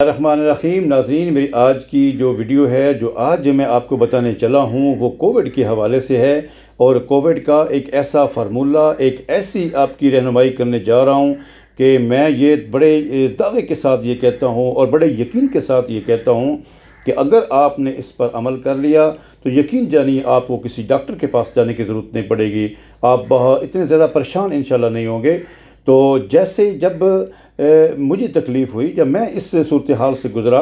रहमानिर्रहीम। नाज़रीन, मेरी आज की जो वीडियो है, जो आज मैं आपको बताने चला हूँ, वो कोविड के हवाले से है। और कोविड का एक ऐसा फार्मूला, एक ऐसी आपकी रहनुमाई करने जा रहा हूँ कि मैं ये बड़े दावे के साथ ये कहता हूँ और बड़े यकीन के साथ ये कहता हूँ कि अगर आपने इस पर अमल कर लिया तो यकीन जानिए आपको किसी डॉक्टर के पास जाने की ज़रूरत नहीं पड़ेगी। आप इतने ज़्यादा परेशान इंशाल्लाह नहीं होंगे। तो जैसे जब मुझे तकलीफ़ हुई, जब मैं इस सूरत हाल से गुज़रा,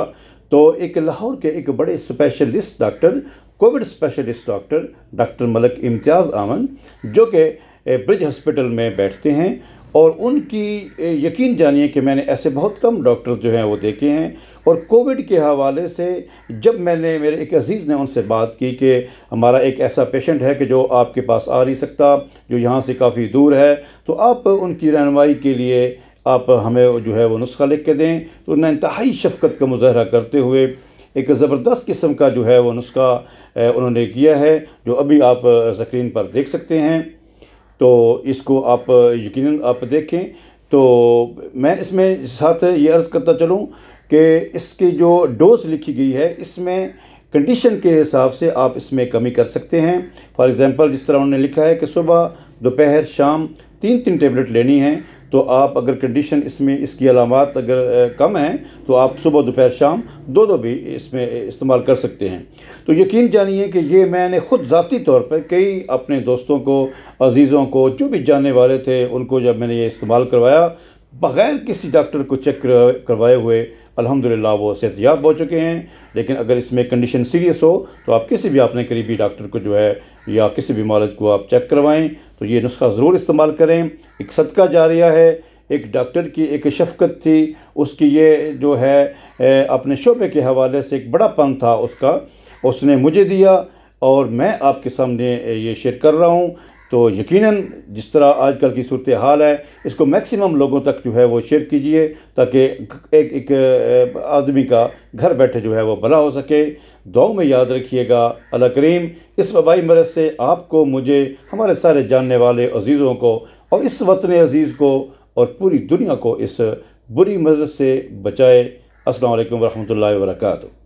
तो एक लाहौर के एक बड़े specialist doctor, covid specialist doctor Malik Imtiaz Aman, जो कि ब्रिज हॉस्पिटल में बैठते हैं, और उनकी यकीन जानिए कि मैंने ऐसे बहुत कम डॉक्टर जो हैं वो देखे हैं। और कोविड के हवाले से जब मैंने, मेरे एक अज़ीज़ ने उनसे बात की कि हमारा एक ऐसा पेशेंट है कि जो आपके पास आ नहीं सकता, जो यहाँ से काफ़ी दूर है, तो आप उनकी रहनुमाई के लिए आप हमें जो है वो नुस्खा लिख के दें। तो उन्होंने इंतहाई शफ़क़त का मुज़ाहरा करते हुए एक ज़बरदस्त किस्म का जो है वो नुस्खा उन्होंने किया है, जो अभी आप स्क्रीन पर देख सकते हैं। तो इसको आप यकीनन आप देखें। तो मैं इसमें साथ ये अर्ज़ करता चलूँ कि इसकी जो डोज़ लिखी गई है, इसमें कंडीशन के हिसाब से आप इसमें कमी कर सकते हैं। फॉर एग्ज़ाम्पल, जिस तरह उन्होंने लिखा है कि सुबह, दोपहर, शाम 3-3 टेबलेट लेनी है, तो आप अगर कंडीशन इसमें इसकी अलामात अगर कम हैं तो आप सुबह, दोपहर, शाम दो भी इसमें इस्तेमाल कर सकते हैं। तो यकीन जानिए कि ये मैंने ख़ुद ज़ाती तौर पर कई अपने दोस्तों को, अजीज़ों को, जो भी जानने वाले थे, उनको जब मैंने ये इस्तेमाल करवाया, बग़ैर किसी डॉक्टर को चेक करवाए हुए अल्हम्दुलिल्लाह वो सेहतयाब हो चुके हैं। लेकिन अगर इसमें कंडीशन सीरियस हो तो आप किसी भी अपने करीबी डॉक्टर को जो है, या किसी भी मालिज को आप चेक करवाएं। तो ये नुस्खा ज़रूर इस्तेमाल करें। एक सदका जारिया है, एक डॉक्टर की एक शफ़क़त थी, उसकी ये जो है अपने शोबे के हवाले से एक बड़ापन था उसका, उसने मुझे दिया और मैं आपके सामने ये शेयर कर रहा हूँ। तो यकीनन जिस तरह आजकल की सूरत हाल है, इसको मैक्सिमम लोगों तक जो है वो शेयर कीजिए, ताकि एक आदमी का घर बैठे जो है वो भला हो सके। दुआओं में याद रखिएगा। अल्लाह करीम इस वबाई मरज़ से आपको, मुझे, हमारे सारे जानने वाले अजीज़ों को और इस वतन अजीज़ को और पूरी दुनिया को इस बुरी मरज़ से बचाए। अस्सलामु अलैकुम वरहमतुल्लाहि वबरकातुहू।